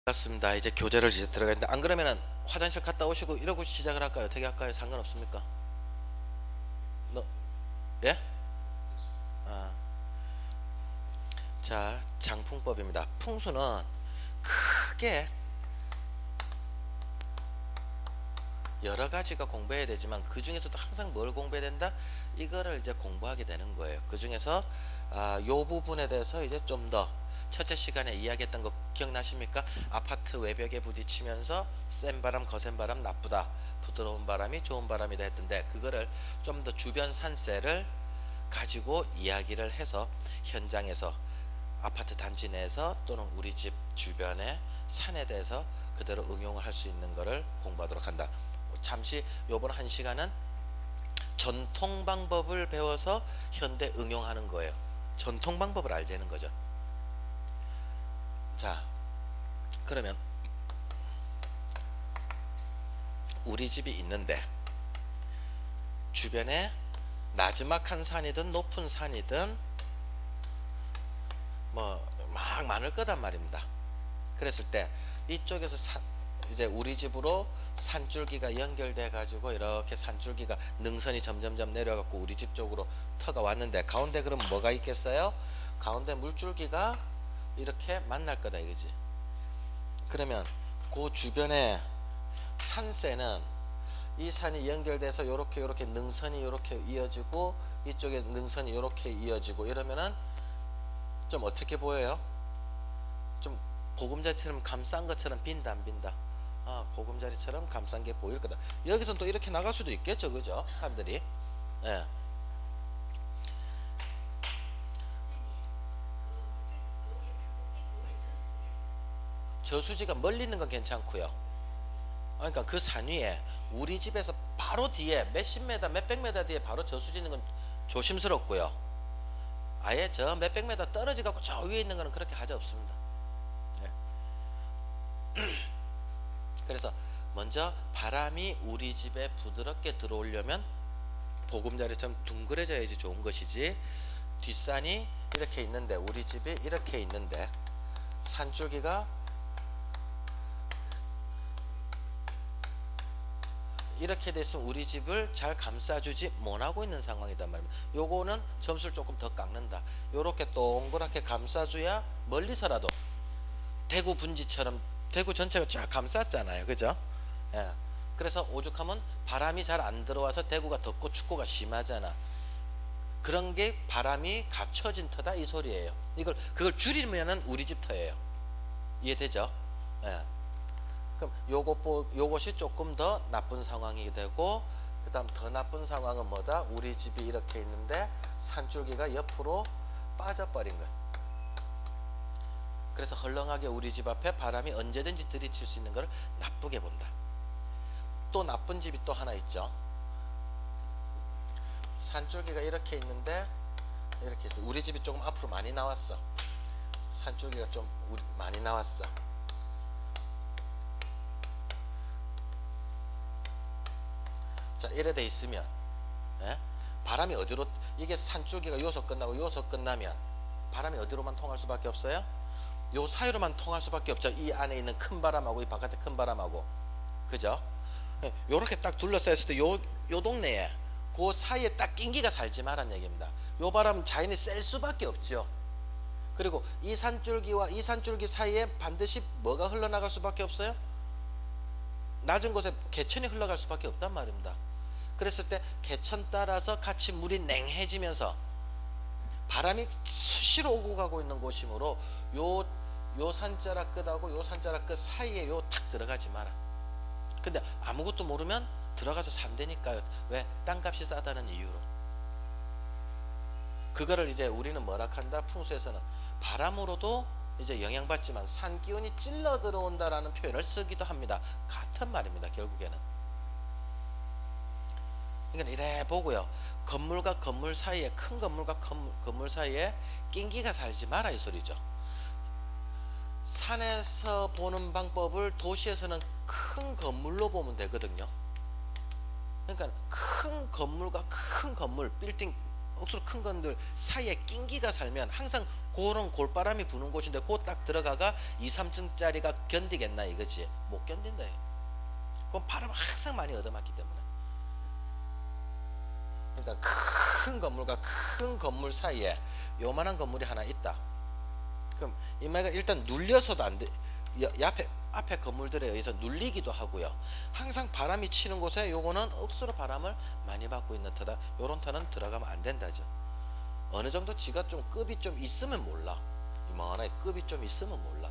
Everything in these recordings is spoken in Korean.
맞습니다. 이제 교재를 이제 들어가는데 안 그러면은 화장실 갔다 오시고 이러고 시작을 할까요? 어떻게 할까요? 상관없습니까? 너 예? 아, 자, 장풍법입니다. 풍수는 크게 여러 가지가 공부해야 되지만 그 중에서도 항상 뭘 공부해야 된다? 이거를 이제 공부하게 되는 거예요. 그 중에서 요 부분에 대해서 이제 좀 더 첫째 시간에 이야기했던 거 기억나십니까? 아파트 외벽에 부딪히면서 센 바람, 거센 바람 나쁘다. 부드러운 바람이 좋은 바람이다 했던데 그거를 좀 더 주변 산세를 가지고 이야기를 해서 현장에서 아파트 단지 내에서 또는 우리 집 주변의 산에 대해서 그대로 응용을 할 수 있는 것을 공부하도록 한다. 잠시 요번 한 시간은 전통 방법을 배워서 현대 응용하는 거예요. 전통 방법을 알자는 거죠. 자, 그러면 우리 집이 있는데 주변에 나지막한 산이든 높은 산이든 뭐 막 많을 거단 말입니다. 그랬을 때 이쪽에서 이제 우리 집으로 산줄기가 연결돼 가지고 이렇게 산줄기가 능선이 점점점 내려갖고 우리 집 쪽으로 터가 왔는데 가운데 그럼 뭐가 있겠어요? 가운데 물줄기가 이렇게 만날 거다 이거지. 그러면 그 주변에 산세는 이 산이 연결돼서 요렇게 능선이 요렇게 이어지고 이쪽에 능선이 요렇게 이어지고 이러면은 좀 어떻게 보여요? 좀 보금자리처럼 감싼 것처럼 빈다 안 빈다? 보금자리처럼 감싼 게 보일 거다. 여기서는 또 이렇게 나갈 수도 있겠죠, 그죠? 사람들이. 예. 저수지가 멀리 있는 건 괜찮고요. 그러니까 그 산 위에 우리 집에서 바로 뒤에 몇십 메다, 몇백 메다 뒤에 바로 저수지 있는 건 조심스럽고요. 아예 저 몇백 메다 떨어져 갖고 저 위에 있는 거는 그렇게 하자 없습니다. 예. 그래서 먼저 바람이 우리 집에 부드럽게 들어오려면 보금자리처럼 둥그레져야지 좋은 것이지, 뒷산이 이렇게 있는데 우리 집이 이렇게 있는데 산줄기가 이렇게 됐으면 우리 집을 잘 감싸주지 못하고 있는 상황이단 말입니다. 요거는 점수를 조금 더 깎는다. 요렇게 동그랗게 감싸줘야 멀리서라도 대구 분지처럼 대구 전체가 쫙 감쌌잖아요, 그죠? 예. 그래서 오죽하면 바람이 잘 안 들어와서 대구가 덥고 춥고가 심하잖아. 그런 게 바람이 갖춰진 터다 이 소리예요. 그걸 줄이면은 우리 집 터예요. 이해되죠? 예. 그럼 요것이 조금 더 나쁜 상황이 되고, 그 다음 더 나쁜 상황은 뭐다? 우리 집이 이렇게 있는데 산줄기가 옆으로 빠져버린 것. 그래서 헐렁하게 우리 집 앞에 바람이 언제든지 들이칠 수 있는 걸 나쁘게 본다. 또 나쁜 집이 또 하나 있죠. 산줄기가 이렇게 있는데 이렇게 있어. 우리 집이 조금 앞으로 많이 나왔어. 산줄기가 좀 많이 나왔어. 자, 이래 돼 있으면 바람이 어디로, 이게 산줄기가 요소 끝나고 요소 끝나면 바람이 어디로만 통할 수밖에 없어요? 요 사이로만 통할 수밖에 없죠. 이 안에 있는 큰 바람하고 이 바깥에 큰 바람하고, 그죠? 요렇게 딱 둘러싸여 있을 때 요 동네에 그 사이에 딱 낀기가 살지 말란 얘기입니다. 요 바람 자연이 셀 수밖에 없죠. 그리고 이 산줄기와 이 산줄기 사이에 반드시 뭐가 흘러나갈 수밖에 없어요? 낮은 곳에 개천이 흘러갈 수밖에 없단 말입니다. 그랬을 때 개천 따라서 같이 물이 냉해지면서 바람이 수시로 오고 가고 있는 곳이므로 요 산자락 끝하고 요 산자락 끝 사이에 요 탁 들어가지 마라. 근데 아무것도 모르면 들어가서 산다니까요. 왜? 땅값이 싸다는 이유로. 그거를 이제 우리는 뭐라 한다? 풍수에서는 바람으로도 이제 영향받지만 산 기운이 찔러 들어온다라는 표현을 쓰기도 합니다. 같은 말입니다, 결국에는. 그러니까 이래 보고요. 건물과 건물 사이에, 큰 건물과 건물 사이에 낀기가 살지 마라 이 소리죠. 산에서 보는 방법을 도시에서는 큰 건물로 보면 되거든요. 그러니까 큰 건물과 큰 건물, 빌딩 억수로 큰 건들 사이에 낀기가 살면 항상 그런 골바람이 부는 곳인데 그 딱 들어가가 2, 3층짜리가 견디겠나 이거지. 못 견딘다. 그건 바람을 항상 많이 얻어맞기 때문에. 그러니까 큰 건물과 큰 건물 사이에 요만한 건물이 하나 있다. 그럼 이 말가 일단 눌려서도 안 돼. 앞에 건물들에 의해서 눌리기도 하고요. 항상 바람이 치는 곳에 요거는 억수로 바람을 많이 받고 있는 터다. 요런 터는 들어가면 안 된다죠. 어느 정도 지가 좀 급이 좀 있으면 몰라. 이만하게 급이 좀 있으면 몰라.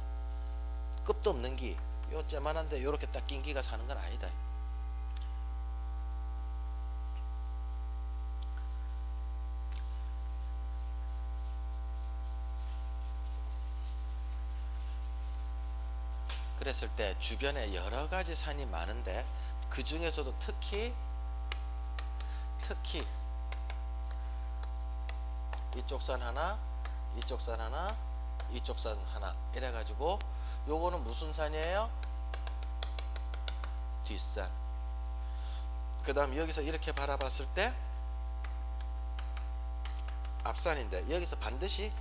급도 없는 기, 요 째만한데 요렇게 딱 낀 기가 사는 건 아니다. 그랬을 때 주변에 여러 가지 산이 많은데 그 중에서도 특히 이쪽 산 하나, 이쪽 산 하나, 이쪽 산 하나 이래 가지고 요거는 무슨 산이에요? 뒷산. 그 다음 여기서 이렇게 바라봤을 때 앞산인데 여기서 반드시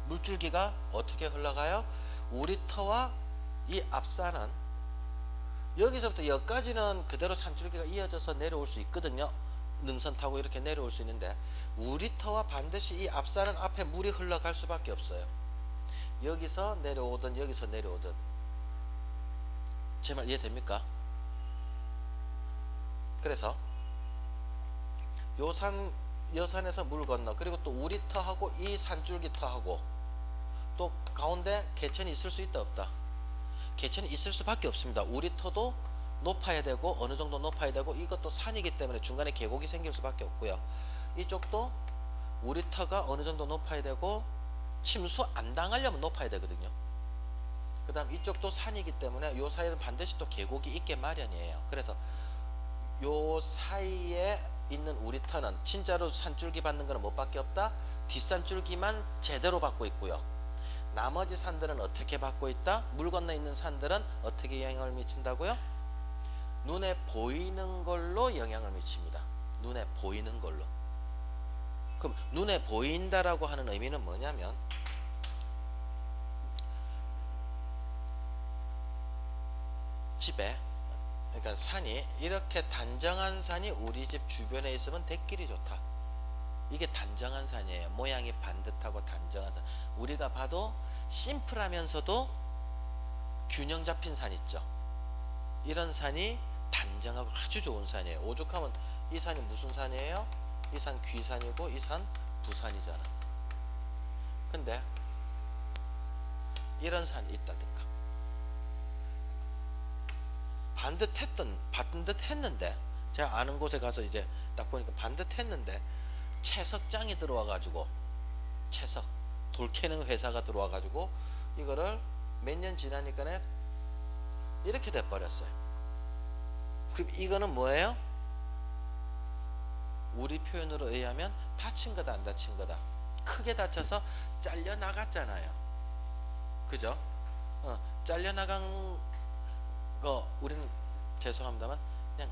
물줄기가 어떻게 흘러가요? 우리 터와 이 앞산은 여기서부터 여기까지는 그대로 산줄기가 이어져서 내려올 수 있거든요. 능선 타고 이렇게 내려올 수 있는데 우리 터와 반드시 이 앞산은 앞에 물이 흘러갈 수밖에 없어요. 여기서 내려오든 여기서 내려오든. 제 말 이해됩니까? 그래서 여산에서 물 건너 그리고 또 우리 터하고 이 산줄기 터하고 또 가운데 개천이 있을 수 있다 없다? 개천이 있을 수밖에 없습니다. 우리 터도 높아야 되고 어느 정도 높아야 되고 이것도 산이기 때문에 중간에 계곡이 생길 수밖에 없고요. 이쪽도 우리 터가 어느 정도 높아야 되고 침수 안 당하려면 높아야 되거든요. 그 다음 이쪽도 산이기 때문에 요 사이에는 반드시 또 계곡이 있게 마련이에요. 그래서 요 사이에 있는 우리 터는 진짜로 산줄기 받는 거는 못 밖에 없다. 뒷산줄기만 제대로 받고 있고요. 나머지 산들은 어떻게 받고 있다? 물 건너 있는 산들은 어떻게 영향을 미친다고요? 눈에 보이는 걸로 영향을 미칩니다. 눈에 보이는 걸로. 그럼 눈에 보인다라고 하는 의미는 뭐냐면 집에 그러니까 산이 이렇게 단정한 산이 우리 집 주변에 있으면 대길이 좋다. 이게 단정한 산이에요. 모양이 반듯하고 단정한 산. 우리가 봐도 심플하면서도 균형 잡힌 산 있죠. 이런 산이 단정하고 아주 좋은 산이에요. 오죽하면 이 산이 무슨 산이에요? 이 산 귀산이고 이 산 부산이잖아. 근데 이런 산이 있다든가 반듯했는데 제가 아는 곳에 가서 이제 딱 보니까 반듯했는데 채석장이 들어와 가지고 채석 돌 캐는 회사가 들어와 가지고 이거를 몇 년 지나니까 이렇게 돼 버렸어요. 그럼 이거는 뭐예요? 우리 표현으로 의하면 다친 거다 안 다친 거다. 크게 다쳐서 잘려 나갔잖아요. 그죠? 잘려 나간 거 우리는 죄송합니다만 그냥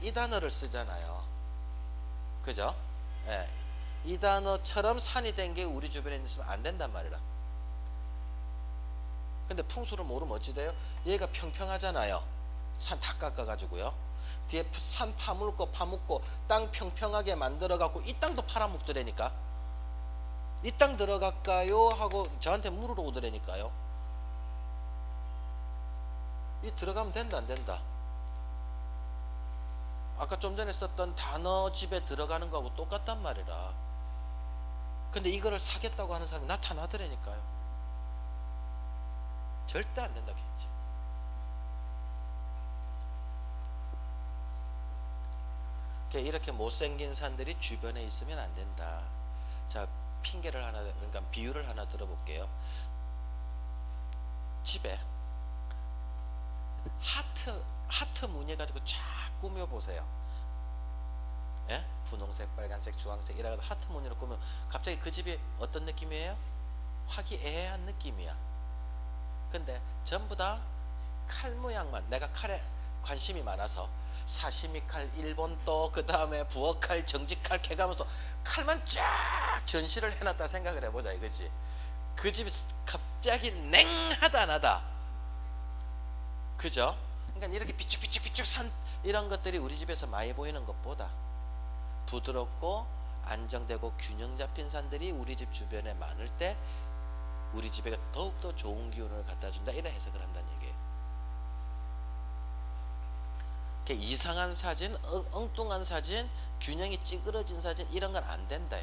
이 단어를 쓰잖아요. 그죠? 예. 이 단어처럼 산이 된 게 우리 주변에 있으면 안 된단 말이라. 근데 풍수를 모르면 어찌 돼요? 얘가 평평하잖아요. 산 다 깎아가지고요. 뒤에 산 파묻고 땅 평평하게 만들어갖고 이 땅도 팔아먹더라니까. 이 땅 들어갈까요? 하고 저한테 물으러 오더라니까요. 이 들어가면 된다 안 된다? 아까 좀 전에 썼던 단어 집에 들어가는 거하고 똑같단 말이라. 근데 이거를 사겠다고 하는 사람이 나타나더라니까요. 절대 안 된다고 했지. 이렇게 못생긴 산들이 주변에 있으면 안 된다. 자, 핑계를 하나, 그러니까 비유를 하나 들어볼게요. 집에 하트 무늬 가지고 쫙 꾸며 보세요. 예? 분홍색, 빨간색, 주황색 이래가지고 하트 무늬로 꾸면 갑자기 그 집이 어떤 느낌이에요? 화기애애한 느낌이야. 근데 전부 다 칼 모양만, 내가 칼에 관심이 많아서 사시미 칼 일본 또 그 다음에 부엌칼 정직칼 캐가면서 칼만 쫙 전시를 해놨다 생각을 해보자 이거지. 그 집이 갑자기 냉하다 나다, 그죠? 그러니까 이렇게 비쭉비쭉비쭉 산 이런 것들이 우리 집에서 많이 보이는 것보다 부드럽고 안정되고 균형 잡힌 산들이 우리 집 주변에 많을 때 우리 집에 더욱더 좋은 기운을 갖다 준다, 이런 해석을 한다는 얘기예요. 이상한 사진, 엉뚱한 사진, 균형이 찌그러진 사진, 이런 건 안 된다.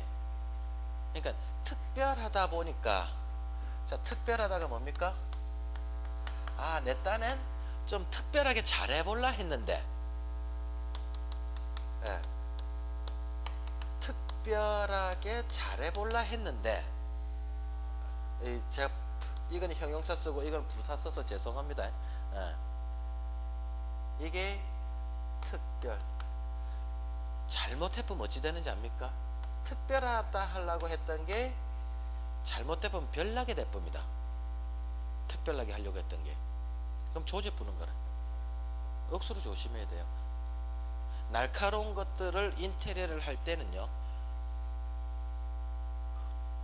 그러니까 특별하다 보니까, 자, 특별하다가 뭡니까? 아, 내 딴엔 좀 특별하게 잘해볼라 했는데, 예, 특별하게 잘해볼라 했는데, 제가 이건 형용사 쓰고 이건 부사 써서 죄송합니다. 예. 이게 특별, 잘못해보면 어찌 되는지 압니까? 특별하다 하려고 했던 게 잘못해보면 별나게 돼봅니다. 특별하게 하려고 했던 게. 그럼 조지 푸는 거라. 억수로 조심해야 돼요. 날카로운 것들을 인테리어를 할 때는요,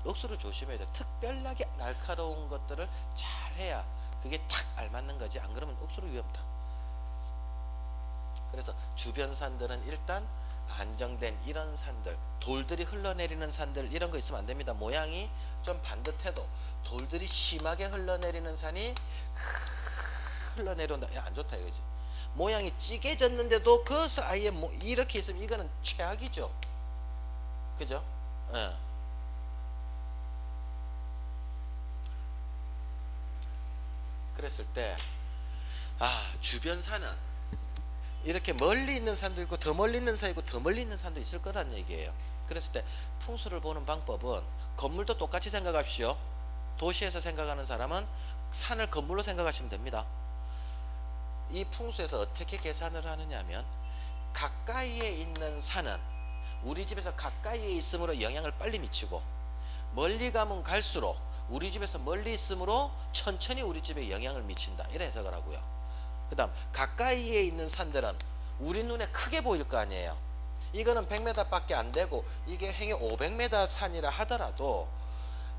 억수로 조심해야 돼. 특별하게 날카로운 것들을 잘 해야 그게 탁 알맞는 거지. 안 그러면 억수로 위험하다. 그래서 주변 산들은 일단 안정된 이런 산들, 돌들이 흘러내리는 산들, 이런 거 있으면 안 됩니다. 모양이 좀 반듯해도 돌들이 심하게 흘러내리는 산이 흘러내려온다, 안 좋다 이거지. 모양이 찌개졌는데도 그 사이에 뭐 이렇게 있으면 이거는 최악이죠, 그죠? 예. 그랬을 때, 아, 주변 산은 이렇게 멀리 있는 산도 있고 더 멀리 있는 산도 있고 더 멀리 있는 산도 있을 거란 얘기예요. 그랬을 때 풍수를 보는 방법은, 건물도 똑같이 생각합시오. 도시에서 생각하는 사람은 산을 건물로 생각하시면 됩니다. 이 풍수에서 어떻게 계산을 하느냐면, 가까이에 있는 산은 우리 집에서 가까이에 있으므로 영향을 빨리 미치고, 멀리 가면 갈수록 우리 집에서 멀리 있으므로 천천히 우리 집에 영향을 미친다, 이런 해석을 하고요. 그 다음, 가까이에 있는 산들은 우리 눈에 크게 보일 거 아니에요. 이거는 100m 밖에 안 되고 이게 행위 500m 산이라 하더라도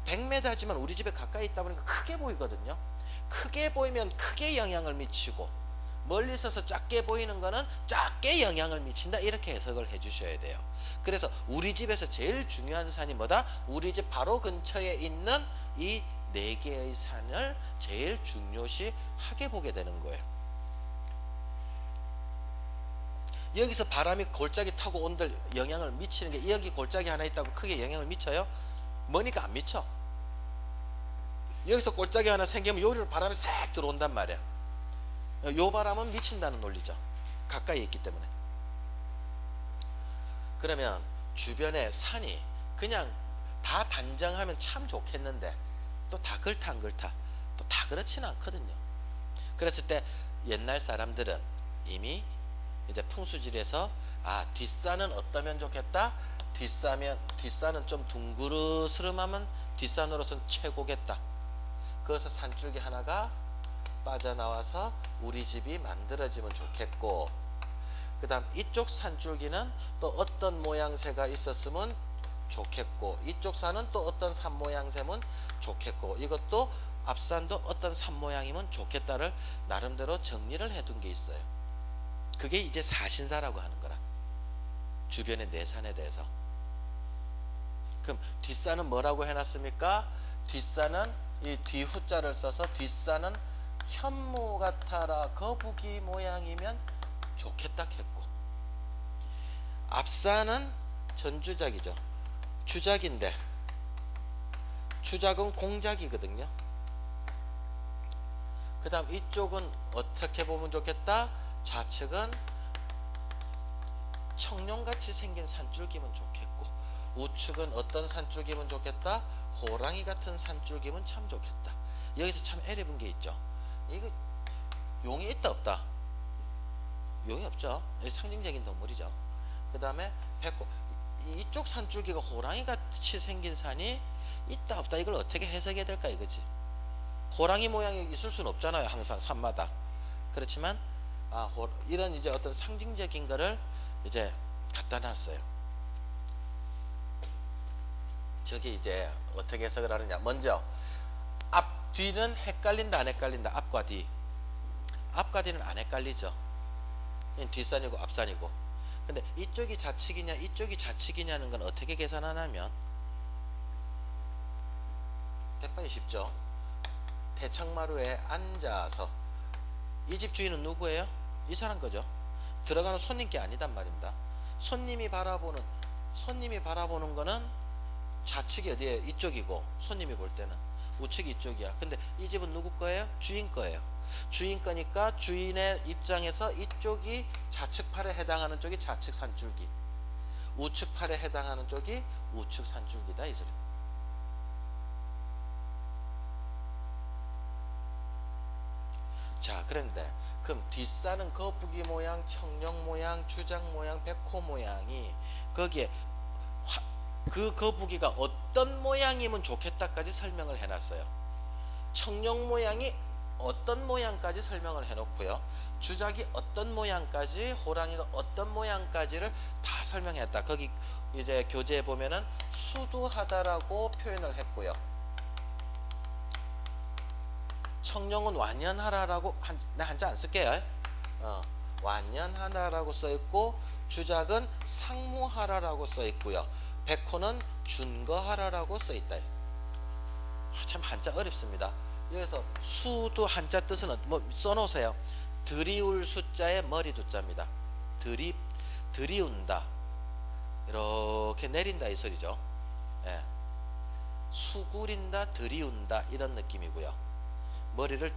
100m지만 우리 집에 가까이 있다 보니까 크게 보이거든요. 크게 보이면 크게 영향을 미치고, 멀리 있어서 작게 보이는 거는 작게 영향을 미친다, 이렇게 해석을 해 주셔야 돼요. 그래서 우리 집에서 제일 중요한 산이 뭐다? 우리 집 바로 근처에 있는 이 4개의 산을 제일 중요시 하게 보게 되는 거예요. 여기서 바람이 골짜기 타고 온들 영향을 미치는 게, 여기 골짜기 하나 있다고 크게 영향을 미쳐요? 머니까 안 미쳐. 여기서 골짜기 하나 생기면 요리로 바람이 싹 들어온단 말이야. 요 바람은 미친다는 논리죠. 가까이 있기 때문에. 그러면 주변에 산이 그냥 다 단정하면 참 좋겠는데 또 다 그렇다 안 그렇다, 또 다 그렇지는 않거든요. 그랬을 때 옛날 사람들은 이미 이제 풍수지리에서, 아, 뒷산은 어떠면 좋겠다? 뒷산은 좀 둥그르스름하면 뒷산으로서는 최고겠다. 그래서 산줄기 하나가 빠져나와서 우리 집이 만들어지면 좋겠고, 그 다음 이쪽 산줄기는 또 어떤 모양새가 있었으면 좋겠고, 이쪽 산은 또 어떤 산 모양새면 좋겠고, 이것도 앞산도 어떤 산 모양이면 좋겠다를 나름대로 정리를 해둔 게 있어요. 그게 이제 사신사라고 하는 거라. 주변의 내 산에 대해서. 그럼 뒷산은 뭐라고 해놨습니까? 뒷산은 이 뒤후자를 써서, 뒷산은 현무 같아라 거북이 모양이면 좋겠다 했고, 앞산은 전주작이죠. 주작인데 주작은 공작이거든요. 그 다음 이쪽은 어떻게 보면 좋겠다? 좌측은 청룡같이 생긴 산줄기면 좋겠고, 우측은 어떤 산줄기면 좋겠다? 호랑이 같은 산줄기면 참 좋겠다. 여기서 참 애려본 게 있죠. 이거 용이 있다 없다? 용이 없죠. 상징적인 동물이죠. 그 다음에 백호, 이쪽 산줄기가 호랑이 같이 생긴 산이 있다 없다, 이걸 어떻게 해석해야 될까 이거지. 호랑이 모양이 있을 수는 없잖아요, 항상 산마다. 그렇지만 이런 이제 어떤 상징적인 거를 이제 갖다 놨어요. 저게 이제 어떻게 해석을 하느냐. 먼저 앞 뒤는 헷갈린다 안 헷갈린다. 앞과 뒤. 앞과 뒤는 안 헷갈리죠. 뒷산이고 앞산이고. 근데 이쪽이 좌측이냐 이쪽이 좌측이냐는 건 어떻게 계산하냐면 대파이 쉽죠. 대청마루에 앉아서 이 집 주인은 누구예요? 이 사람 거죠. 들어가는 손님께 아니단 말입니다. 손님이 바라보는 거는 좌측이 어디에 이쪽이고 손님이 볼 때는 우측이 이쪽이야. 근데 이 집은 누구 거예요? 주인 거예요. 주인 거니까 주인의 입장에서 이쪽이 좌측 팔에 해당하는 쪽이 좌측 산줄기, 우측 팔에 해당하는 쪽이 우측 산줄기다 이 소리. 자, 그런데 그럼 뒷산은 거북이 모양, 청룡 모양, 주장 모양, 백호 모양이 거기에 그 거북이가 어떤 모양이면 좋겠다까지 설명을 해놨어요. 청룡 모양이 어떤 모양까지 설명을 해놓고요. 주작이 어떤 모양까지, 호랑이가 어떤 모양까지를 다 설명했다. 거기 이제 교재에 보면은 수두하다라고 표현을 했고요. 청룡은 완연하라라고 나 한자 안 쓸게요. 완연하라라고 써있고 주작은 상무하라라고 써있고요. 백호는 준거하라라고 써있다. 참 한자 어렵습니다. 여기서 수도 한자 뜻은 뭐 써놓으세요. 들이울 숫자에 머리 두자입니다. 들이운다, 이렇게 내린다 이 소리죠. 예. 수구린다, 들이운다 이런 느낌이고요. 머리를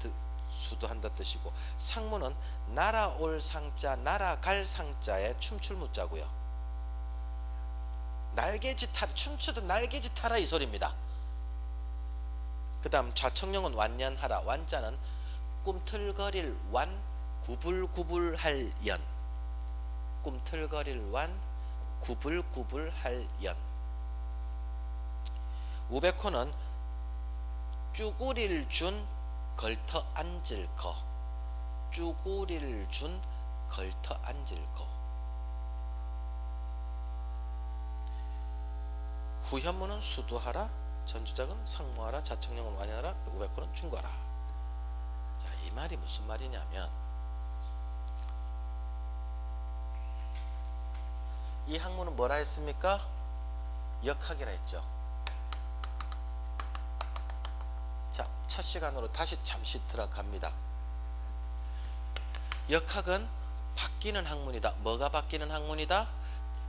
수도한다 뜻이고, 상무는 날아올 상자, 날아갈 상자에 춤출 무자고요. 날개짓하라, 춤추듯 날개짓하라 이 소리입니다. 그 다음 좌청룡은 완연하라. 완자는 꿈틀거릴 완, 구불구불할 연. 꿈틀거릴 완, 구불구불할 연. 우백호는 쭈구리를 준 걸터 앉을 거. 쭈구리를 준 걸터 앉을 거. 후현무는 수두하라, 전주작은 상무하라, 좌청룡은 완연하라, 우백호는 충거하라. 자, 이 말이 무슨 말이냐면 이 학문은 뭐라 했습니까? 역학이라 했죠. 자, 첫 시간으로 다시 잠시 들어갑니다. 역학은 바뀌는 학문이다. 뭐가 바뀌는 학문이다?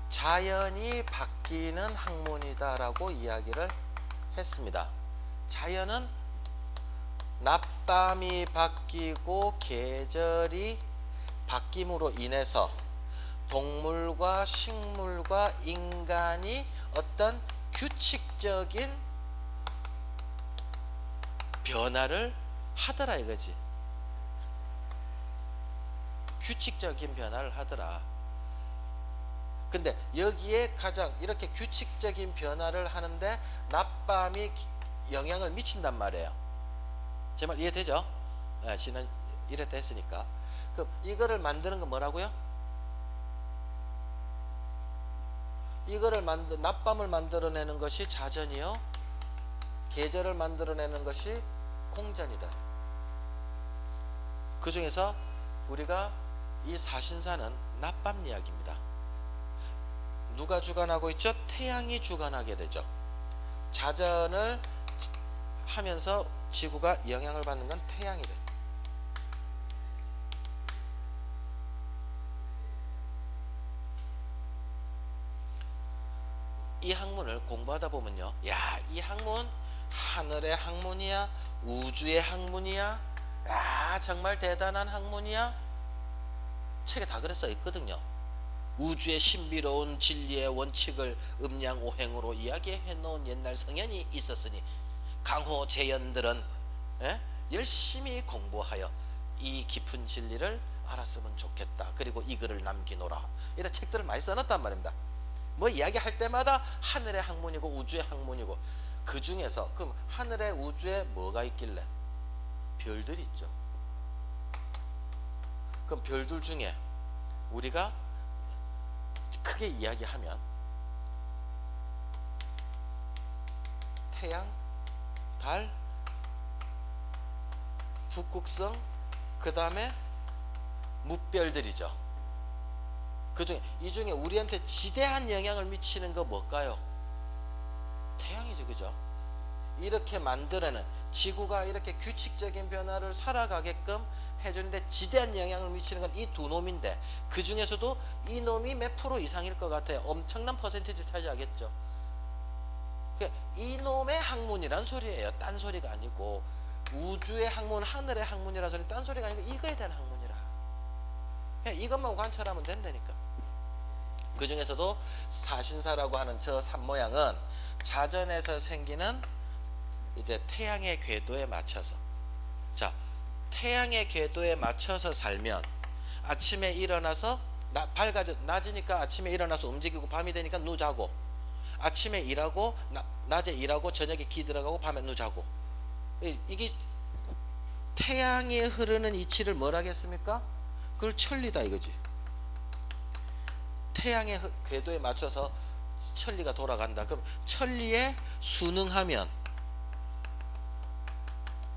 자연이 바뀌는 학문이다 라고 이야기를 했습니다. 자연은 낮밤이 바뀌고 계절이 바뀜으로 인해서 동물과 식물과 인간이 어떤 규칙적인 변화를 하더라 이거지. 규칙적인 변화를 하더라. 근데 여기에 가장 이렇게 규칙적인 변화를 하는데 낮밤이 영향을 미친단 말이에요. 제 말 이해되죠? 네, 지난 1회 때 했으니까. 그럼 이거를 만드는 건 뭐라고요? 이거를 낮밤을 만들어내는 것이 자전이요, 계절을 만들어내는 것이 공전이다. 그 중에서 우리가 이 사신사는 낮밤 이야기입니다. 누가 주관하고 있죠? 태양이 주관하게 되죠. 자전을 하면서 지구가 영향을 받는 건 태양이 돼. 이 학문을 공부하다 보면요, 야, 이 학문 하늘의 학문이야, 우주의 학문이야, 야, 정말 대단한 학문이야. 책에 다 그랬어 있거든요. 우주의 신비로운 진리의 원칙을 음양오행으로 이야기해 놓은 옛날 성현이 있었으니 강호 재현들은 열심히 공부하여 이 깊은 진리를 알았으면 좋겠다. 그리고 이 글을 남기노라. 이런 책들을 많이 써놨단 말입니다. 뭐 이야기할 때마다 하늘의 학문이고 우주의 학문이고, 그 중에서 그럼 하늘의 우주에 뭐가 있길래? 별들이 있죠. 그럼 별들 중에 우리가 크게 이야기하면 태양, 달, 북극성, 그 다음에 뭇별들이죠. 이 중에 우리한테 지대한 영향을 미치는 거 뭘까요? 태양이죠. 그죠? 이렇게 만들어낸, 지구가 이렇게 규칙적인 변화를 살아가게끔 해주는데 지대한 영향을 미치는 건 이 두 놈인데, 그 중에서도 이 놈이 몇 프로 이상일 것 같아요. 엄청난 퍼센티지 차지하겠죠. 이 놈의 학문이란 소리예요. 딴 소리가 아니고, 우주의 학문, 하늘의 학문이란 소리, 딴 소리가 아니고 이거에 대한 학문이라. 그냥 이것만 관찰하면 된다니까. 그 중에서도 사신사라고 하는 저 산모양은 자전에서 생기는 이제 태양의 궤도에 맞춰서, 자, 태양의 궤도에 맞춰서 살면 아침에 일어나서 낮이니까 아침에 일어나서 움직이고, 밤이 되니까 누자고, 아침에 일하고 낮에 일하고 저녁에 기 들어가고 밤에 누자고, 이게 태양이 흐르는 이치를 뭐라 하겠습니까? 그걸 천리다 이거지. 태양의 궤도에 맞춰서 천리가 돌아간다. 그럼 천리에 순응하면,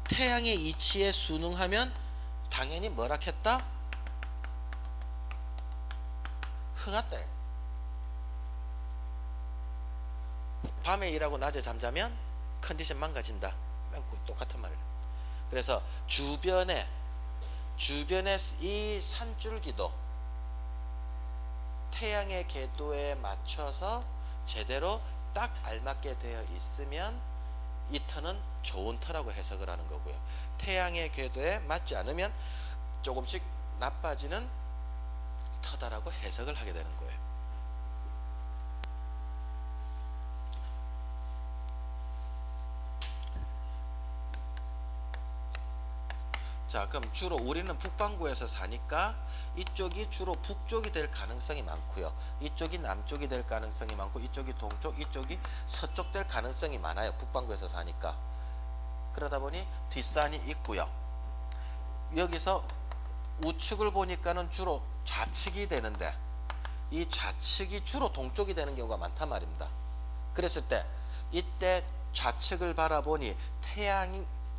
태양의 이치에 순응하면 당연히 뭐라 했다? 흥하다. 밤에 일하고 낮에 잠자면 컨디션 망가진다. 똑같은 말이에요. 그래서 주변에 이 산줄기도 태양의 궤도에 맞춰서 제대로 딱 알맞게 되어 있으면 이 터는 좋은 터라고 해석을 하는 거고요. 태양의 궤도에 맞지 않으면 조금씩 나빠지는 터다라고 해석을 하게 되는 거예요. 자, 그럼 주로 우리는 북반구에서 사니까 이쪽이 주로 북쪽이 될 가능성이 많고요. 이쪽이 남쪽이 될 가능성이 많고, 이쪽이 동쪽, 이쪽이 서쪽 될 가능성이 많아요. 북반구에서 사니까. 그러다 보니 뒷산이 있고요. 여기서 우측을 보니까는 주로 좌측이 되는데, 이 좌측이 주로 동쪽이 되는 경우가 많단 말입니다. 그랬을 때 이때 좌측을 바라보니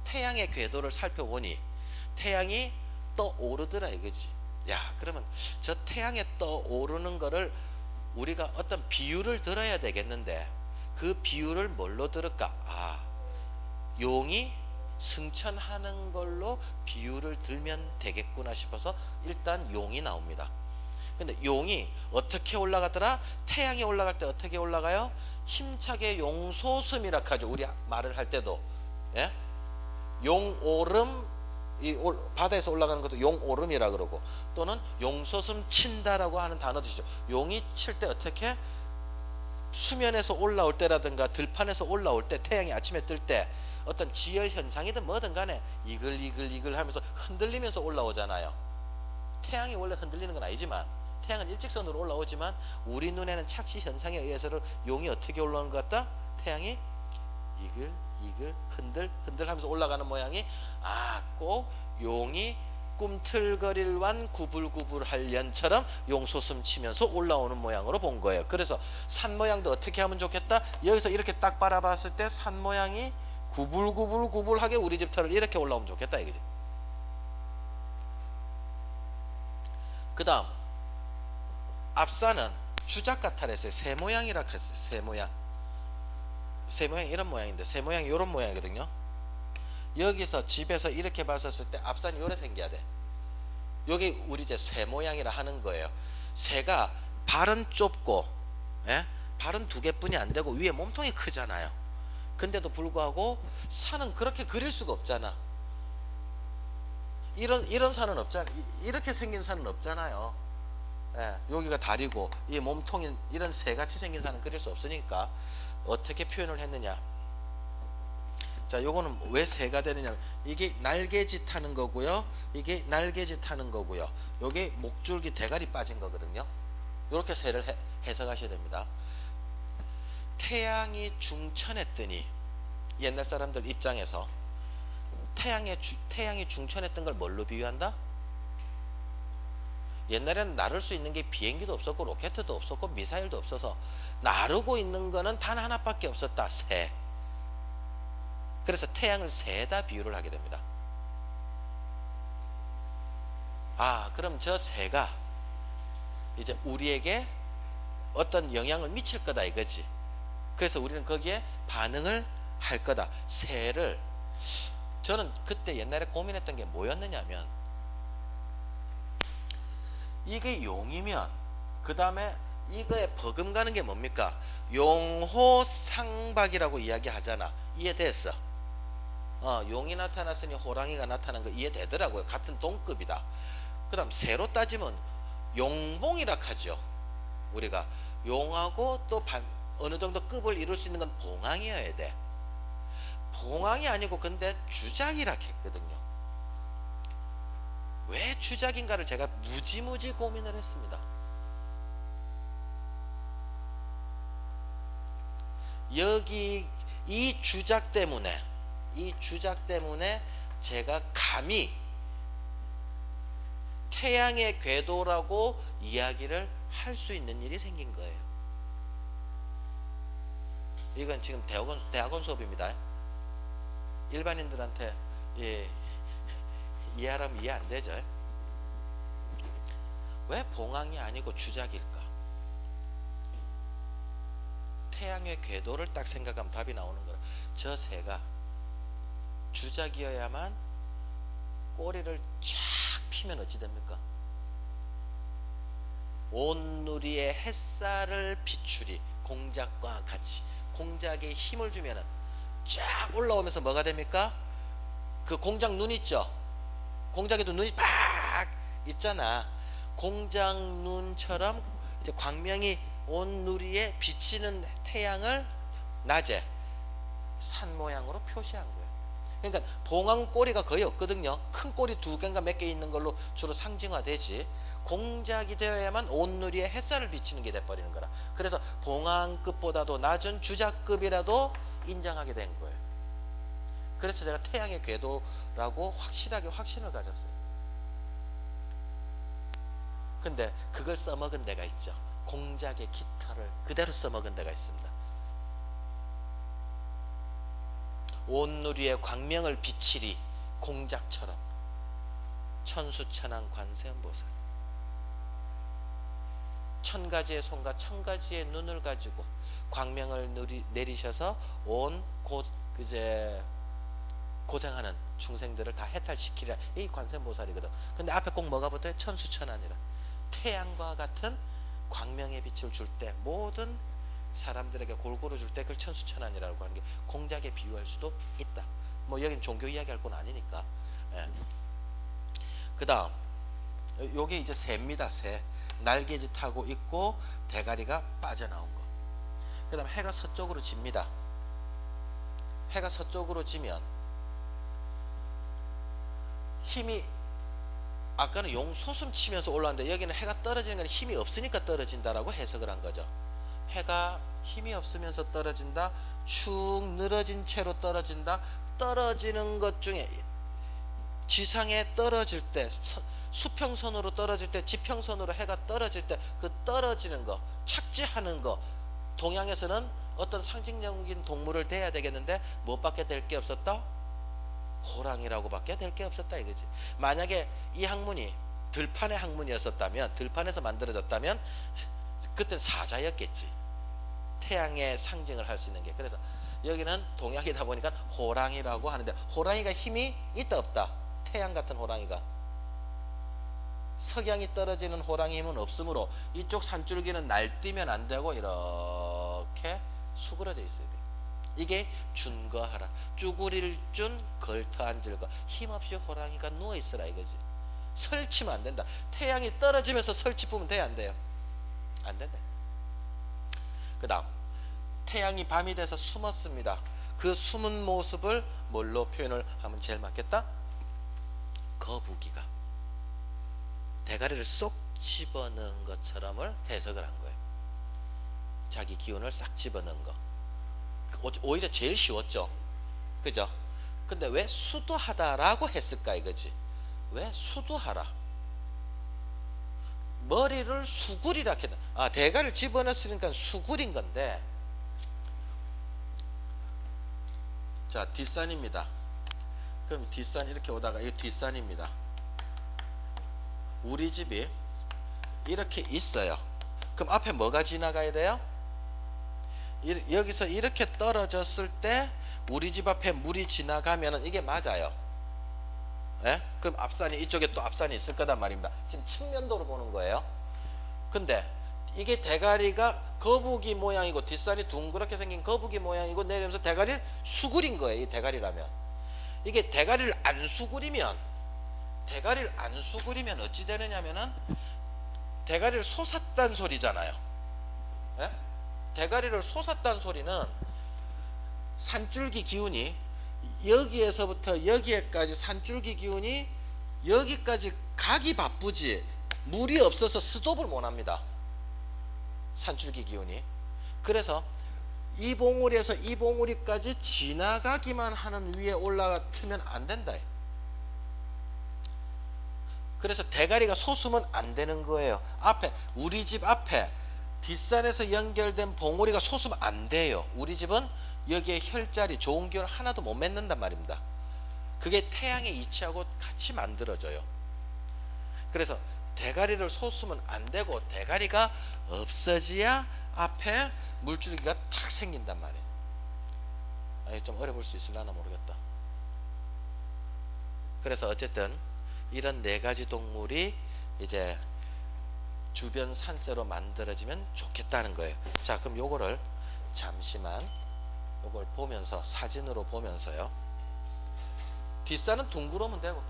태양의 궤도를 살펴보니 태양이 떠오르더라 이거지. 야, 그러면 저 태양에 떠오르는 거를 우리가 어떤 비유를 들어야 되겠는데, 그 비유를 뭘로 들을까? 아, 용이 승천하는 걸로 비유를 들면 되겠구나 싶어서 일단 용이 나옵니다. 근데 용이 어떻게 올라가더라? 태양이 올라갈 때 어떻게 올라가요? 힘차게 용소슴이라 하죠. 우리 말을 할 때도, 예? 용오름, 이 바다에서 올라가는 것도 용오름이라 그러고, 또는 용소슴 친다라고 하는 단어도 있죠. 용이 칠 때 어떻게 수면에서 올라올 때라든가 들판에서 올라올 때, 태양이 아침에 뜰 때 어떤 지열 현상이든 뭐든 간에 이글 하면서 흔들리면서 올라오잖아요. 태양이 원래 흔들리는 건 아니지만, 태양은 일직선으로 올라오지만 우리 눈에는 착시 현상에 의해서 용이 어떻게 올라오는 것 같다? 태양이 이글 흔들 하면서 올라가는 모양이, 아, 꼭 용이 꿈틀거릴 완 구불구불할 연처럼 용소슴 치면서 올라오는 모양으로 본 거예요. 그래서 산 모양도 어떻게 하면 좋겠다? 여기서 이렇게 딱 바라봤을 때 산 모양이 구불구불하게 우리 집 터를 이렇게 올라오면 좋겠다 이거지. 그 다음 앞산은 주작가탈 했어요. 새 모양이라 했어요. 새 모양 이런 모양인데, 새 모양이 이런 모양이거든요. 여기서 집에서 이렇게 봤었을 때 앞산이 요래 생겨야 돼. 요게 우리 이제 새 모양이라 하는 거예요. 새가 발은 좁고, 예? 발은 두 개뿐이 안 되고 위에 몸통이 크잖아요. 근데도 불구하고 산은 그렇게 그릴 수가 없잖아. 이런 산은 없잖아. 이렇게 생긴 산은 없잖아요. 예, 여기가 다리고 이 몸통이 이런 새같이 생긴 산은 그릴 수 없으니까 어떻게 표현을 했느냐. 자, 요거는 왜 새가 되느냐. 이게 날개짓 하는 거고요. 이게 날개짓 하는 거고요. 요게 목줄기 대가리 빠진 거거든요. 요렇게 새를 해석하셔야 됩니다. 태양이 중천했더니, 옛날 사람들 입장에서 태양이 중천했던 걸 뭘로 비유한다? 옛날에는 나를 수 있는 게 비행기도 없었고 로켓도 없었고 미사일도 없어서 나르고 있는 거는 단 하나밖에 없었다. 새. 그래서 태양을 새에다 비유를 하게 됩니다. 아, 그럼 저 새가 이제 우리에게 어떤 영향을 미칠 거다 이거지. 그래서 우리는 거기에 반응을 할 거다. 새를, 저는 그때 옛날에 고민했던 게 뭐였느냐면, 이게 용이면 그 다음에 이거에 버금가는 게 뭡니까? 용호상박이라고 이야기하잖아. 이해됐어? 용이 나타났으니 호랑이가 나타난 거 이해되더라고요. 같은 동급이다. 그 다음 새로 따지면 용봉이라 하죠. 우리가 용하고 또 어느 정도 급을 이룰 수 있는 건 봉황이어야 돼. 봉황이 아니고 근데 주작이라 했거든요. 왜 주작인가를 제가 무지무지 고민을 했습니다. 여기 이 주작 때문에 제가 감히 태양의 궤도라고 이야기를 할 수 있는 일이 생긴 거예요. 이건 지금 대학원 수업입니다. 일반인들한테 이해하라면 이해 안 되죠. 왜 봉황이 아니고 주작일까? 태양의 궤도를 딱 생각하면 답이 나오는 거라. 저 새가 주작이어야만 꼬리를 쫙 피면 어찌 됩니까? 온누리의 햇살을 비추리. 공작과 같이 공작에 힘을 주면은 쫙 올라오면서 뭐가 됩니까? 그 공작 눈 있죠? 공작에도 눈이 팍 있잖아. 공작 눈처럼 이제 광명이 온누리에 비치는 태양을 낮에 산 모양으로 표시한 거예요. 그러니까 봉황 꼬리가 거의 없거든요. 큰 꼬리 2개인가 몇 개 있는 걸로 주로 상징화되지. 공작이 되어야만 온누리에 햇살을 비치는 게 돼버리는 거라. 그래서 봉황급보다도 낮은 주작급이라도 인정하게 된 거예요. 그래서 제가 태양의 궤도라고 확실하게 확신을 가졌어요. 근데 그걸 써먹은 데가 있죠. 공작의 깃털을 그대로 써먹은 데가 있습니다. 온누리의 광명을 비치리 공작처럼 천수천왕 관세음보살, 천가지의 손과 천가지의 눈을 가지고 광명을 내리셔서 온 고생하는 중생들을 다 해탈시키라. 이 관세음보살이거든. 근데 앞에 꼭 뭐가 붙어요? 천수천안이라. 태양과 같은 광명의 빛을 줄 때 모든 사람들에게 골고루 줄 때 그걸 천수천안이라고 하는 게 공작에 비유할 수도 있다. 뭐 여긴 종교 이야기할 건 아니니까. 그 다음 요게 이제 새입니다. 새. 날개짓하고 있고 대가리가 빠져나온 거. 그 다음 해가 서쪽으로 집니다. 해가 서쪽으로 지면 힘이, 아까는 용소숨 치면서 올라왔는데 여기는 해가 떨어지는 건 힘이 없으니까 떨어진다라고 해석을 한 거죠. 해가 힘이 없으면서 떨어진다. 축 늘어진 채로 떨어진다. 떨어지는 것 중에 지상에 떨어질 때, 수평선으로 떨어질 때, 지평선으로 해가 떨어질 때 그 떨어지는 거, 착지하는 거, 동양에서는 어떤 상징적인 동물을 대야 되겠는데 무엇밖에 될 게 없었다? 호랑이라고밖에 될 게 없었다 이거지. 만약에 이 학문이 들판의 학문이었었다면, 들판에서 만들어졌다면 그때 사자였겠지. 태양의 상징을 할 수 있는 게. 그래서 여기는 동양이다 보니까 호랑이라고 하는데, 호랑이가 힘이 있다 없다? 태양 같은 호랑이가. 석양이 떨어지는 호랑이 힘은 없으므로 이쪽 산줄기는 날뛰면 안 되고 이렇게 수그러져 있어야 돼. 이게 준거하라. 쭈구리를 준 걸터 앉을 거. 힘없이 호랑이가 누워 있으라 이거지. 설치면 안 된다. 태양이 떨어지면서 설치 뿌면 돼야 안 돼요? 안 된다. 그 다음 태양이 밤이 돼서 숨었습니다. 그 숨은 모습을 뭘로 표현을 하면 제일 맞겠다? 거북이가 대가리를 쏙 집어넣은 것처럼을 해석을 한 거예요. 자기 기운을 싹 집어넣은 거. 오히려 제일 쉬웠죠. 그죠? 근데 왜 수두하다라고 했을까 이거지. 왜 수두하라? 머리를 수구리라 했다. 대가리를 집어넣었으니까 수구린 건데, 자, 뒷산입니다. 그럼 뒷산 이렇게 오다가 이거 뒷산입니다. 우리 집이 이렇게 있어요. 그럼 앞에 뭐가 지나가야 돼요? 여기서 이렇게 떨어졌을 때 우리 집 앞에 물이 지나가면은 이게 맞아요. 예? 그럼 앞산이 이쪽에 또 앞산이 있을 거단 말입니다. 지금 측면도로 보는 거예요. 근데 이게 대가리가 거북이 모양이고 뒷산이 둥그렇게 생긴 거북이 모양이고 내리면서 대가리를 수그린 거예요. 이 대가리라면. 이게 대가리를 안 수그리면 어찌 되느냐면은 대가리를 솟았단 소리잖아요. 예? 대가리를 솟았단 소리는 산줄기 기운이 여기에서부터 여기에까지 산줄기 기운이 여기까지 가기 바쁘지 물이 없어서 스톱을 못합니다. 산줄기 기운이. 그래서 이 봉우리에서 이 봉우리까지 지나가기만 하는 위에 올라가면 안 된다. 그래서 대가리가 솟으면 안 되는 거예요. 앞에 우리 집 앞에 뒷산에서 연결된 봉우리가 솟으면 안 돼요. 우리 집은 여기에 혈자리 좋은 기운 하나도 못 맺는단 말입니다. 그게 태양의 이치하고 같이 만들어져요. 그래서 대가리를 솟으면 안 되고 대가리가 없어져야 앞에 물줄기가 탁 생긴단 말이에요. 좀 어려울 수 있으려나 모르겠다. 그래서 어쨌든 이런 네 가지 동물이 이제 주변 산세로 만들어지면 좋겠다는 거예요. 자, 그럼 요거를 잠시만 요걸 보면서 사진으로 보면서요. 뒷산은 둥그러면 되고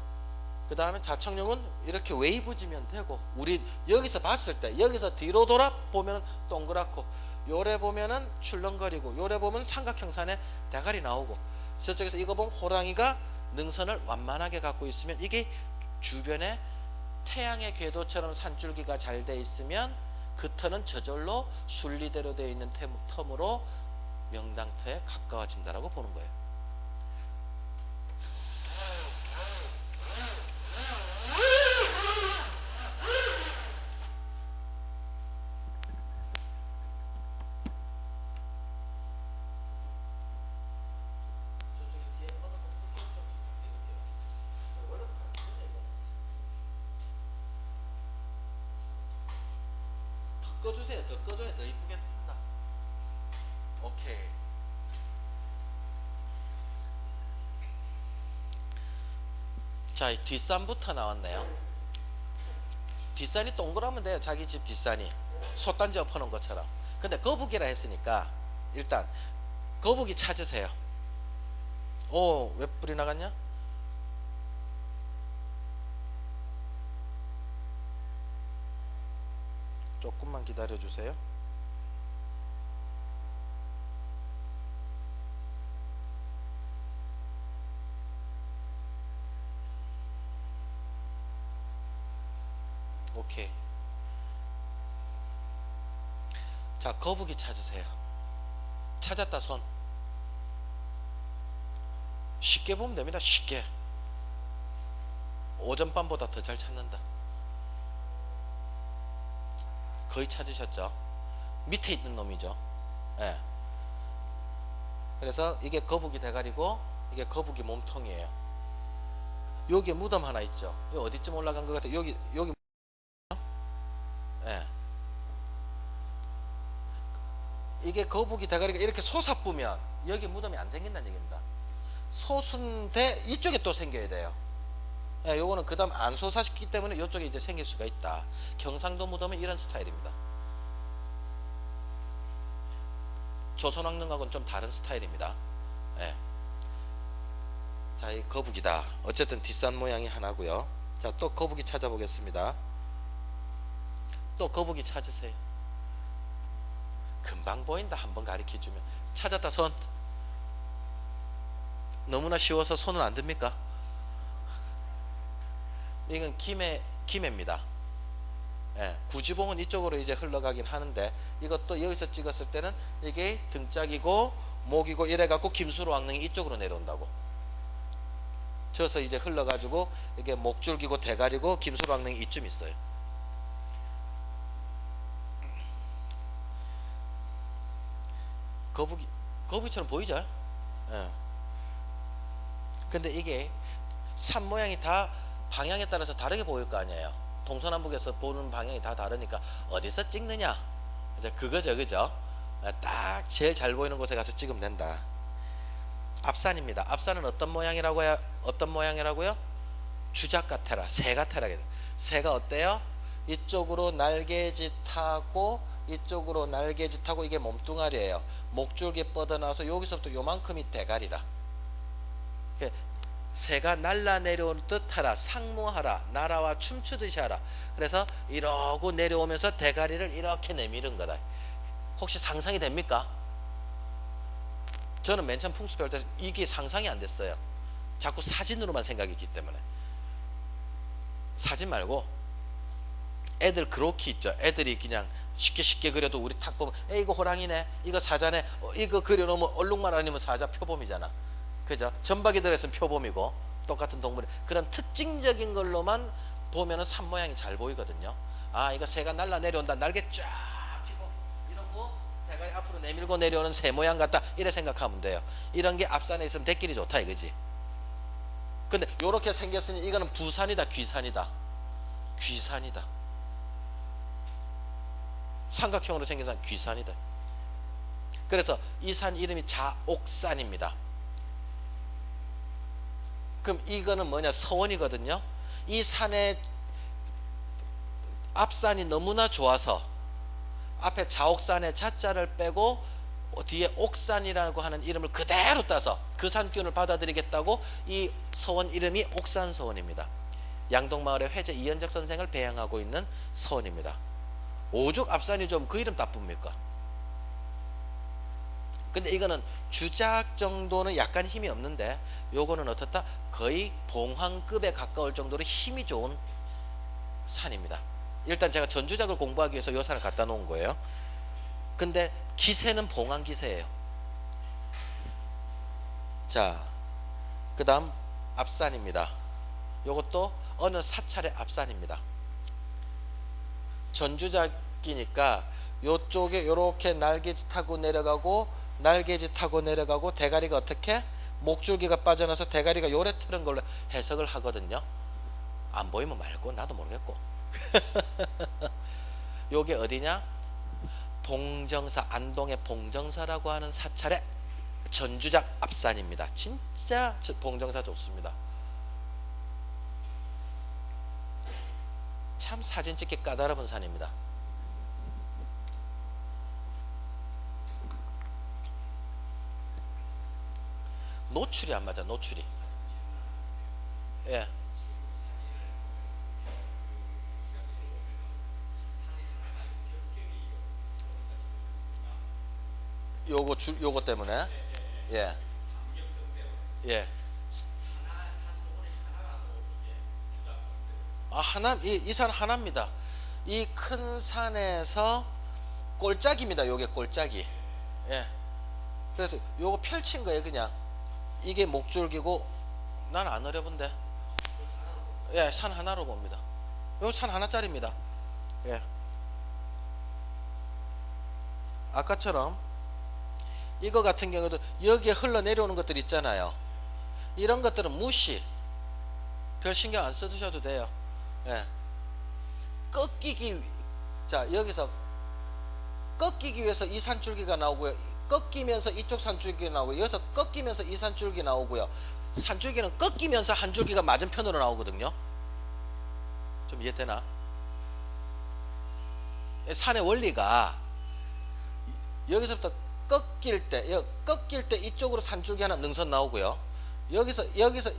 그 다음에 자청룡은 이렇게 웨이브지면 되고 우리 여기서 봤을 때 여기서 뒤로 돌아보면 동그랗고 요래 보면은 출렁거리고 요래 보면 삼각형산에 대가리 나오고 저쪽에서 이거 보면 호랑이가 능선을 완만하게 갖고 있으면 이게 주변에 태양의 궤도처럼 산줄기가 잘 돼 있으면 그 터는 저절로 순리대로 되어 있는 텀으로 명당터에 가까워진다라고 보는 거예요. 꺼주세요. 더 꺼줘야 더 이쁘게 뜬다. 오케이. 자, 뒷산부터 나왔네요. 뒷산이 동그라면 돼요. 자기 집 뒷산이 솥단지 엎어놓은 것처럼. 근데 거북이라 했으니까 일단 거북이 찾으세요. 오, 왜 불이 나갔냐? 조금만 기다려 주세요. 오케이. 자, 거북이 찾으세요. 찾았다 손. 쉽게 보면 됩니다. 쉽게. 오전밤보다 더 잘 찾는다. 거의 찾으셨죠? 밑에 있는 놈이죠. 예. 그래서 이게 거북이 대가리고 이게 거북이 몸통이에요. 여기에 무덤 하나 있죠. 여기 어디쯤 올라간 것 같아요. 여기 예. 이게 거북이 대가리가 이렇게 솟아쁘면 여기 무덤이 안 생긴다는 얘기입니다. 솟은데 이쪽에 또 생겨야 돼요. 예, 요거는 그 다음 안 솟아시기 때문에 이쪽에 이제 생길 수가 있다. 경상도 무덤은 이런 스타일입니다. 조선왕릉하고는 좀 다른 스타일입니다. 예. 자, 이 거북이다. 어쨌든 뒷산 모양이 하나고요. 자, 또 거북이 찾아보겠습니다. 또 거북이 찾으세요. 금방 보인다. 한번 가리켜주면. 찾았다 손. 너무나 쉬워서 손은 안 듭니까? 이건 김해입니다. 예, 구지봉은 이쪽으로 이제 흘러가긴 하는데 이것도 여기서 찍었을 때는 이게 등짝이고 목이고 이래갖고 김수로 왕릉이 이쪽으로 내려온다고. 저서 이제 흘러가지고 이게 목줄기고 대가리고 김수로 왕릉이 이쯤 있어요. 거북이처럼 보이죠? 예. 근데 이게 산 모양이 다 방향에 따라서 다르게 보일 거 아니에요. 동서남북에서 보는 방향이 다 다르니까 어디서 찍느냐, 이제 그거죠, 그죠? 딱 제일 잘 보이는 곳에 가서 찍으면 된다. 앞산입니다. 앞산은 어떤 모양이라고요? 주작 같아라, 새 같아라. 새가 어때요? 이쪽으로 날개짓하고 이쪽으로 날개짓하고, 이게 몸뚱아리예요. 목줄기 뻗어나와서 여기서부터 요만큼이 대가리라. 새가 날라내려오는 듯 하라, 상무하라, 날아와 춤추듯이 하라. 그래서 이러고 내려오면서 대가리를 이렇게 내미는 거다. 혹시 상상이 됩니까? 저는 맨 처음 풍수 배울 때 이게 상상이 안 됐어요. 자꾸 사진으로만 생각했기 때문에. 사진 말고 애들 그로키 있죠. 애들이 그냥 쉽게 그려도 우리 탁 보면 이거 호랑이네, 이거 사자네, 이거 그려놓으면 얼룩말 아니면 사자, 표범이잖아. 그죠? 전박이 들어있으면 표범이고, 똑같은 동물이 그런 특징적인 걸로만 보면은 산 모양이 잘 보이거든요. 아, 이거 새가 날라 내려온다, 날개 쫙 펴고 이러고 대가리 앞으로 내밀고 내려오는 새 모양 같다, 이래 생각하면 돼요. 이런 게 앞산에 있으면 대길이 좋다 이거지. 근데 요렇게 생겼으니 이거는 부산이다, 귀산이다? 귀산이다. 삼각형으로 생긴 산 귀산이다. 그래서 이 산 이름이 자옥산입니다. 그럼 이거는 뭐냐, 서원이거든요. 이 산의 앞산이 너무나 좋아서 앞에 자옥산의 자자를 빼고 뒤에 옥산이라고 하는 이름을 그대로 따서 그 산 기운을 받아들이겠다고 이 서원 이름이 옥산서원입니다. 양동마을의 회재 이현적 선생을 배양하고 있는 서원입니다. 오죽 앞산이 좀 그 이름 나쁩니까? 근데 이거는 주작 정도는 약간 힘이 없는데, 요거는 어떻다? 거의 봉황급에 가까울 정도로 힘이 좋은 산입니다. 일단 제가 전주작을 공부하기 위해서 요 산을 갖다 놓은 거예요. 근데 기세는 봉황 기세예요. 자, 그 다음 앞산입니다. 요것도 어느 사찰의 앞산입니다. 전주작이니까 요쪽에 요렇게 날개짓 타고 내려가고, 날개짓 타고 내려가고, 대가리가 어떻게? 목줄기가 빠져나서 대가리가 요래 트는 걸로 해석을 하거든요. 안 보이면 말고, 나도 모르겠고. 요게 어디냐? 봉정사, 안동의 봉정사라고 하는 사찰의 전주작 앞산입니다. 진짜 봉정사 좋습니다. 참 사진 찍기 까다로운 산입니다. 노출이 안 맞아, 노출이. 예. 요거 때문에. 예. 예. 아, 이 산 하나입니다. 이 큰 산에서 꼴짝입니다. 요게 꼴짝이. 예. 그래서 요거 펼친 거예요, 그냥. 이게 목줄기고, 난 안 어려운데. 예, 산 하나로 봅니다. 요 산 하나짜리입니다. 예. 아까처럼 이거 같은 경우도 여기에 흘러내려오는 것들 있잖아요. 이런 것들은 무시, 별 신경 안 써주셔도 돼요. 예. 자, 여기서 꺾이기 위해서 이 산줄기가 나오고요, 꺾이면서 이쪽 산줄기가 나오고요, 여기서 꺾이면서 이 산줄기 나오고요, 산줄기는 꺾이면서 한 줄기가 맞은편으로 나오거든요. 좀 이해되나? 산의 원리가 여기서부터 꺾일 때 이쪽으로 산줄기 하나 능선 나오고요, 여기서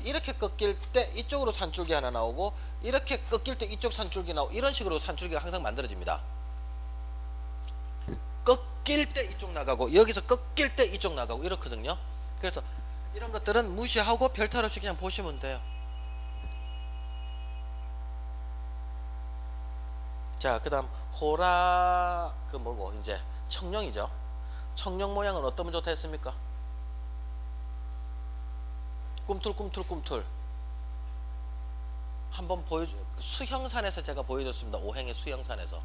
이렇게 꺾일 때 이쪽으로 산줄기 하나 나오고, 이렇게 꺾일 때 이쪽 산줄기 나오고, 이런 식으로 산줄기가 항상 만들어집니다. 꺾일 때 이쪽 나가고, 여기서 꺾일 때 이쪽 나가고, 이렇거든요. 그래서 이런 것들은 무시하고 별 탈 없이 그냥 보시면 돼요. 자, 그 다음 호라, 그 뭐고, 이제 청룡이죠. 청룡 모양은 어떠면 좋다 했습니까? 꿈틀 한번 수형산에서 제가 보여줬습니다. 오행의 수형산에서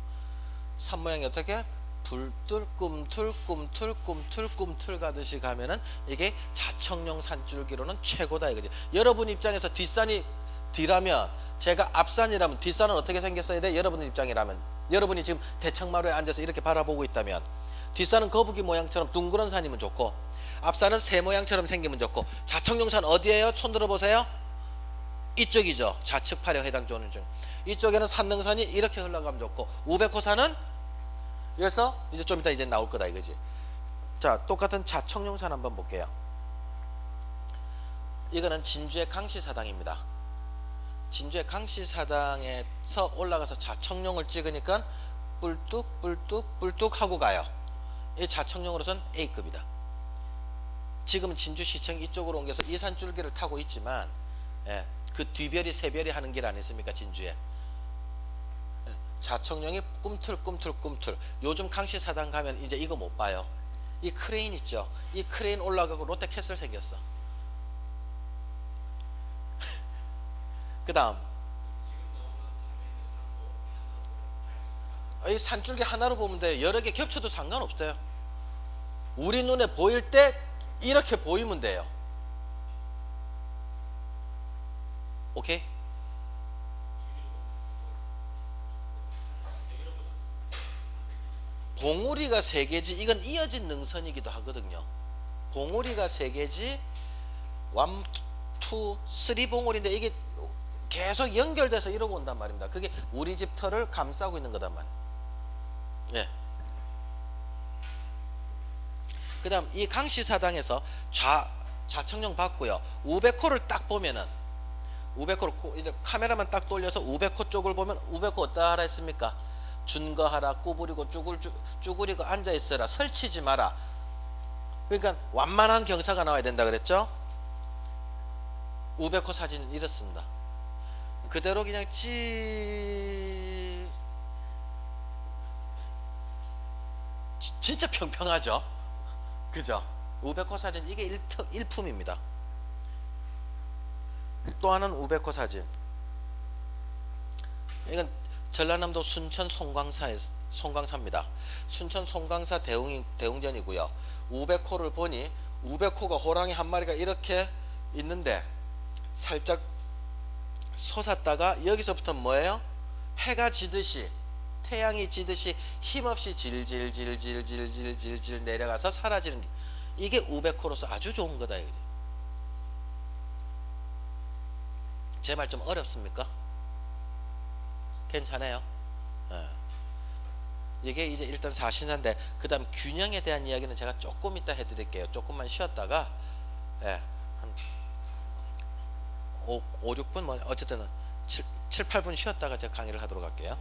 산 모양이 어떻게? 불뚫 꿈틀 꿈틀 꿈틀 꿈틀 가듯이 가면은 이게 자청용 산줄기로는 최고다 이거지. 여러분 입장에서 뒷산이 뒤라면, 제가 앞산이라면 뒷산은 어떻게 생겼어야 돼? 여러분 입장이라면, 여러분이 지금 대청마루에 앉아서 이렇게 바라보고 있다면 뒷산은 거북이 모양처럼 둥그런 산이면 좋고, 앞산은 새 모양처럼 생기면 좋고, 자청용산 어디에요? 손 들어보세요. 이쪽이죠. 좌측 팔에 해당 조는 중. 이쪽에는 산능선이 이렇게 흘러가면 좋고, 우백호산은 여기서 이제 좀 이따 이제 나올 거다 이거지. 자, 똑같은 자청용산 한번 볼게요. 이거는 진주의 강시사당입니다. 진주의 강시사당에서 올라가서 자청용을 찍으니까 뿔뚝 뿔뚝 뿔뚝 하고 가요. 이 자청용으로선 A급이다. 지금은 진주시청 이쪽으로 옮겨서 이 산줄기를 타고 있지만, 그 뒤별이 세별이 하는 길 아니습니까 진주에. 자청용이 꿈틀 꿈틀 꿈틀. 요즘 강시사당 가면 이제 이거 못 봐요. 이 크레인 있죠. 이 크레인 올라가고 롯데캐슬 생겼어. 그 다음 이 산줄기 하나로 보면 돼요. 여러 개 겹쳐도 상관없어요. 우리 눈에 보일 때 이렇게 보이면 돼요. 오케이? 봉우리가 3개지, 이건 이어진 능선이기도 하거든요. 봉우리가 3개지 1, 2, 3 봉우리인데 이게 계속 연결돼서 이러고 온단 말입니다. 그게 우리 집 털을 감싸고 있는 거단 말이에요. 예. 그 다음 이 강시사당에서 자청용 봤고요. 우백호를 딱 보면은, 우백호를 이제 카메라만 딱 돌려서 우백호 쪽을 보면, 우백호 어디다 하라 했습니까? 준거하라, 구부리고 쭈그리고 앉아있어라, 설치지 마라. 그러니까 완만한 경사가 나와야 된다 그랬죠. 우백호 사진은 이렇습니다. 그대로 그냥 진짜 평평하죠. 그죠? 우백호 사진 이게 일품입니다. 또 하나는 우백호 사진. 이건 전라남도 순천 송광사입니다. 순천 송광사 대웅전이고요. 우백호를 보니 우백호가 호랑이 한 마리가 이렇게 있는데 살짝 솟았다가 여기서부터 뭐예요? 해가 지듯이, 태양이 지듯이 힘없이 질질질질질질질 내려가서 사라지는 게, 이게 우백호로서 아주 좋은 거다 이거지. 제 말 좀 어렵습니까? 괜찮아요? 이게 이제 일단 사신사인데, 그 다음 균형에 대한 이야기는 제가 조금 이따 해드릴게요. 조금만 쉬었다가, 한 5, 6분, 뭐 어쨌든 7, 8분 쉬었다가 제가 강의를 하도록 할게요.